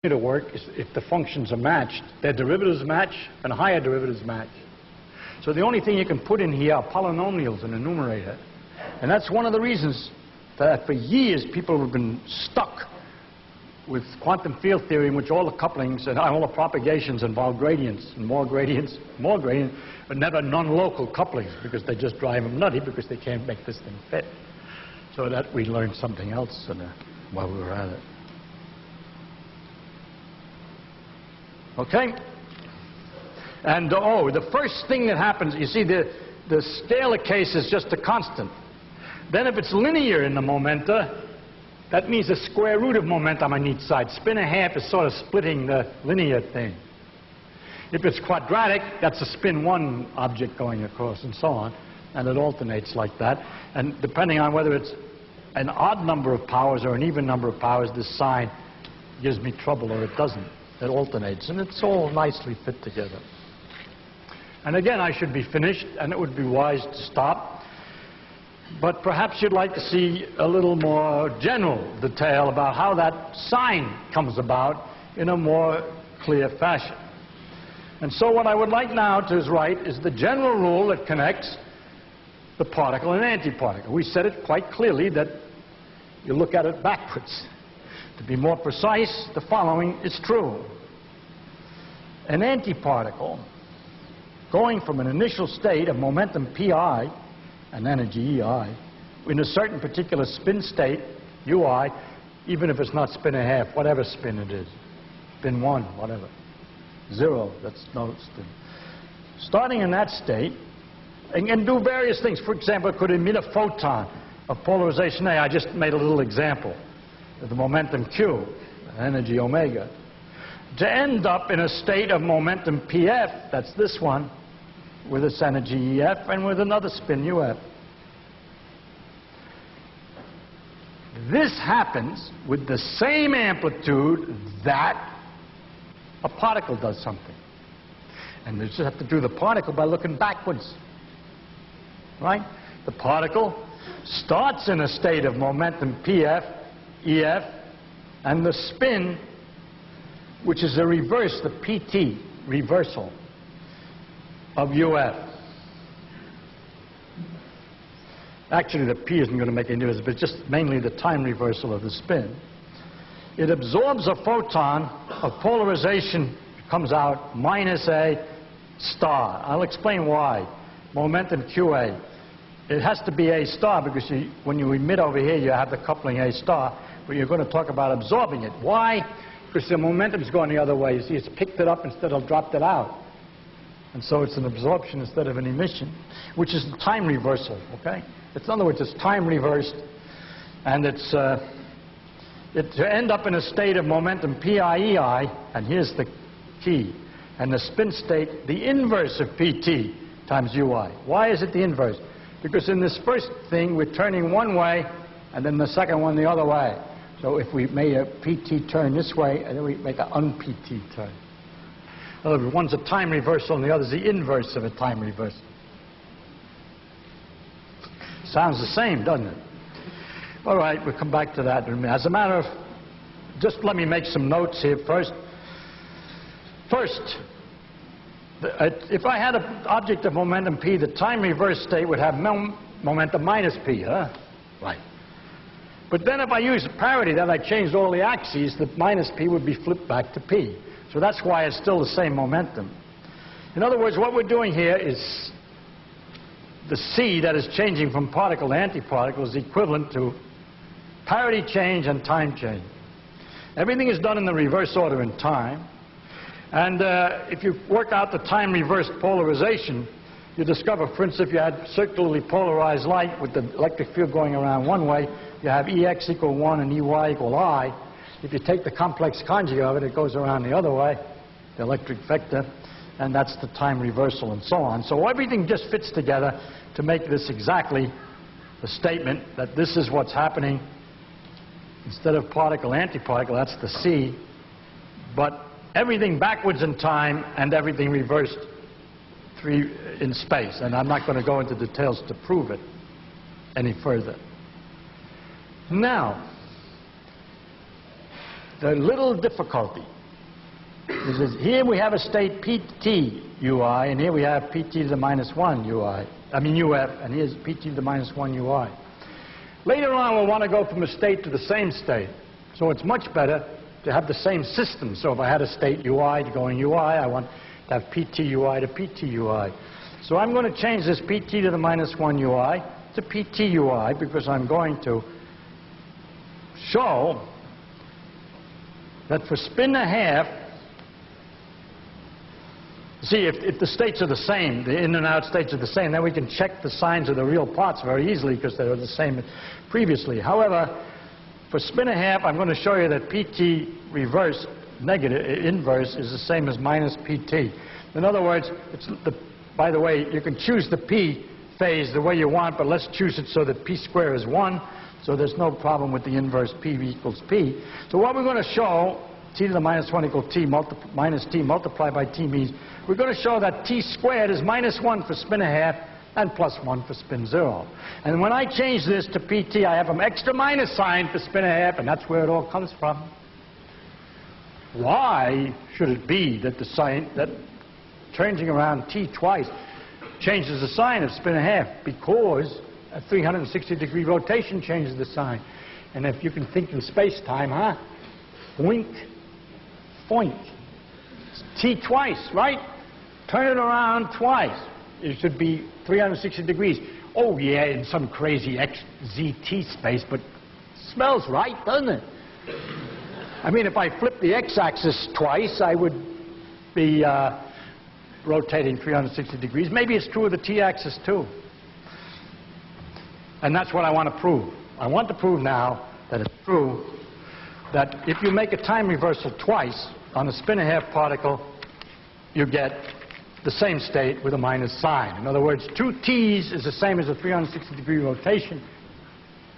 to work is if the functions are matched, their derivatives match and higher derivatives match. So the only thing you can put in here are polynomials in the numerator. And that's one of the reasons that for years people have been stuck with quantum field theory in which all the couplings and all the propagations involve gradients and more gradients, but never non-local couplings because they just drive them nutty because they can't make this thing fit. So that we learned something else while we were at it. Okay? And the first thing that happens, you see the scalar case is just a constant. Then if it's linear in the momenta, that means the square root of momentum on each side. Spin a half is sort of splitting the linear thing. If it's quadratic, that's a spin one object going across and so on. And it alternates like that. And depending on whether it's an odd number of powers or an even number of powers, this sign gives me trouble or it doesn't. It alternates. And it's all nicely fit together. And again, I should be finished, and it would be wise to stop. But perhaps you'd like to see a little more general detail about how that sign comes about in a more clear fashion. And so what I would like now to write is the general rule that connects the particle and antiparticle. We said it quite clearly that you look at it backwards. To be more precise, the following is true. An antiparticle going from an initial state of momentum pi and energy ei in a certain particular spin state, ui, even if it's not spin a half, whatever spin it is, spin one, whatever, zero, that's no spin. Starting in that state, and do various things. For example, it could emit a photon of polarization A. I just made a little example of the momentum q, energy omega, to end up in a state of momentum pf, that's this one, with its energy ef, and with another spin uf. This happens with the same amplitude that a particle does something. And you just have to do the particle by looking backwards. Right? The particle starts in a state of momentum pf, ef, and the spin, which is a reverse, the pt, reversal of uf. Actually, the p isn't going to make any difference, but just mainly the time reversal of the spin. It absorbs a photon of polarization, comes out minus a star. I'll explain why. Momentum qa. It has to be a star because when you emit over here, you have the coupling a star, but you're going to talk about absorbing it. Why? Because the momentum is going the other way. You see, it's picked it up instead of dropped it out. And so it's an absorption instead of an emission, which is time reversal, okay? In other words, it's time reversed, and it's to end up in a state of momentum PIEI, and here's the key, and the spin state, the inverse of PT times UI. Why is it the inverse? Because in this first thing, we're turning one way, and then the second one the other way. So if we made a PT turn this way, and then we make an un-PT turn. In other words, one's a time reversal, and the other's the inverse of a time reversal. Sounds the same, doesn't it? All right, we'll come back to that in a minute. As a matter of, just let me make some notes here first. First, if I had an object of momentum p, the time reverse state would have momentum minus p, huh? Right. But then if I use parity, then I changed all the axes, the minus p would be flipped back to p. So that's why it's still the same momentum. In other words, what we're doing here is the C that is changing from particle to antiparticle is equivalent to parity change and time change. Everything is done in the reverse order in time. And if you work out the time reversed polarization, you discover, for instance, if you had circularly polarized light with the electric field going around one way, you have Ex equal 1 and Ey equal I. If you take the complex conjugate of it, it goes around the other way, the electric vector, and that's the time reversal and so on. So everything just fits together to make this exactly the statement that this is what's happening. Instead of particle, antiparticle, that's the C, but everything backwards in time and everything reversed in space. And I'm not going to go into details to prove it any further. Now, the little difficulty is here we have a state pt ui, and here we have pt to the minus 1 ui. I mean uf, and here's pt to the minus 1 ui. Later on, we'll want to go from a state to the same state. So it's much better to have the same system. So if I had a state ui going ui, I want to have pt ui to pt ui. So I'm going to change this pt to the minus 1 ui to pt ui, because I'm going to show that for spin and a half, see, if the states are the same, the in and out states are the same, then we can check the signs of the real parts very easily because they were the same previously. However, for spin and a half, I'm going to show you that pt reverse, inverse, is the same as minus pt. In other words, by the way, you can choose the p phase the way you want, but let's choose it so that p squared is 1, so there's no problem with the inverse p equals p. So what we're going to show, t to the minus 1 equals t minus t multiplied by t means we're going to show that t squared is minus 1 for spin and a half and plus 1 for spin 0. And when I change this to pt, I have an extra minus sign for spin and a half, and that's where it all comes from. Why should it be that the sign, that changing around t twice changes the sign of spin and a half? Because a 360-degree rotation changes the sign. And if you can think in space-time, huh? Wink, foink. It's t twice, right? Turn it around twice. It should be 360 degrees. Oh, yeah, in some crazy xzt space, but smells right, doesn't it? I mean, if I flip the x-axis twice, I would be rotating 360 degrees. Maybe it's true of the t-axis, too. And that's what I want to prove. I want to prove now that it's true that if you make a time reversal twice on a spin-and-a-half particle, you get the same state with a minus sign. In other words, 2t's is the same as a 360-degree rotation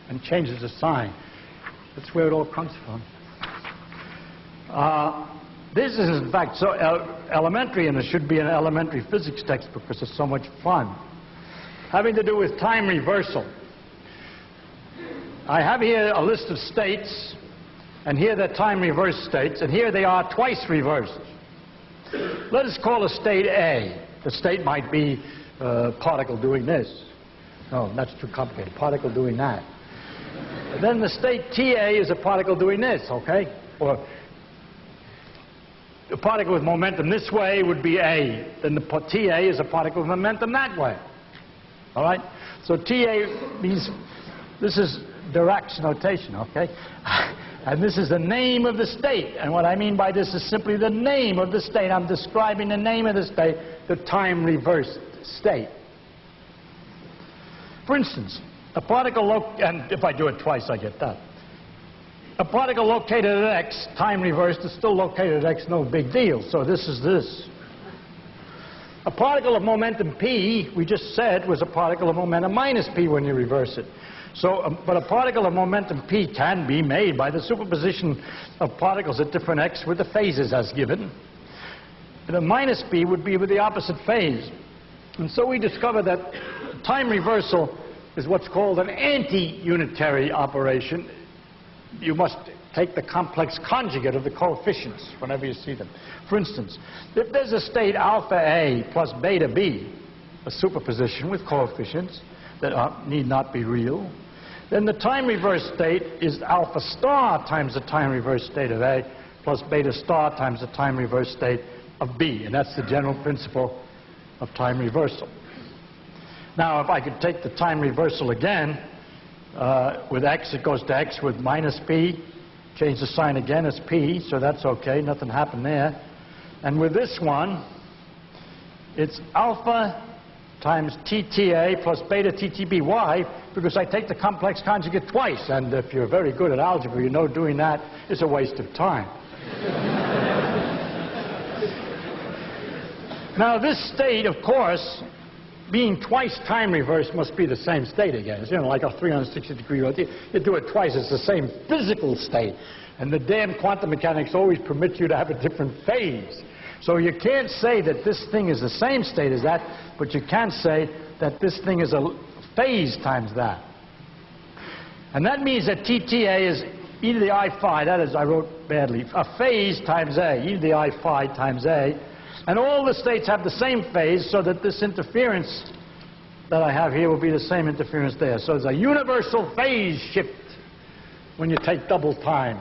and changes the sign. That's where it all comes from. This is, in fact, so elementary, and it should be an elementary physics textbook because it's so much fun. Having to do with time reversal. I have here a list of states, and here they're time reverse states, and here they are twice reversed. Let us call a state A. The state might be a particle doing this. No, that's too complicated. Particle doing that. Then the state TA is a particle doing this, okay? Or a particle with momentum this way would be A. Then the TA is a particle with momentum that way. All right? So TA means, this is Dirac's notation, okay? And this is the name of the state. And what I mean by this is simply the name of the state. I'm describing the name of the state, the time reversed state. For instance, a particle, and if I do it twice, I get that. A particle located at x, time reversed, is still located at x, no big deal. So this is this. A particle of momentum p, we just said, was a particle of momentum minus p when you reverse it. So, but a particle of momentum p can be made by the superposition of particles at different x with the phases as given. And a minus p would be with the opposite phase. And so we discover that time reversal is what's called an anti-unitary operation. You must take the complex conjugate of the coefficients whenever you see them. For instance, if there's a state alpha A plus beta B, a superposition with coefficients that need not be real, then the time reverse state is alpha star times the time reverse state of A plus beta star times the time reverse state of B. And that's the general principle of time reversal. Now, if I could take the time reversal again, with x, it goes to x with minus p. Change the sign again as p, so that's okay. Nothing happened there. And with this one, it's alpha times TTA plus beta TTB. Why? Because I take the complex conjugate twice. And if you're very good at algebra, you know doing that is a waste of time. Now, this state, of course, being twice time reversed must be the same state again. It's, you know, like a 360-degree rotation. You do it twice, it's the same physical state. And the damn quantum mechanics always permit you to have a different phase. So you can't say that this thing is the same state as that, but you can say that this thing is a phase times that. And that means that TTA is e to the I phi, that is, I wrote badly, a phase times A, e to the I phi times A. And all the states have the same phase, so that this interference that I have here will be the same interference there. So there's a universal phase shift when you take double time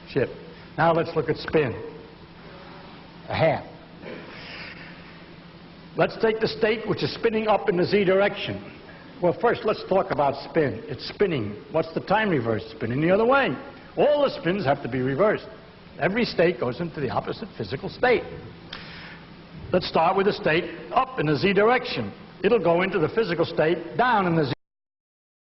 shift. Now let's look at spin. A half. Let's take the state which is spinning up in the z direction. Well, first let's talk about spin. It's spinning. What's the time reverse? Spinning the other way. All the spins have to be reversed. Every state goes into the opposite physical state. Let's start with the state up in the z direction. It'll go into the physical state down in the z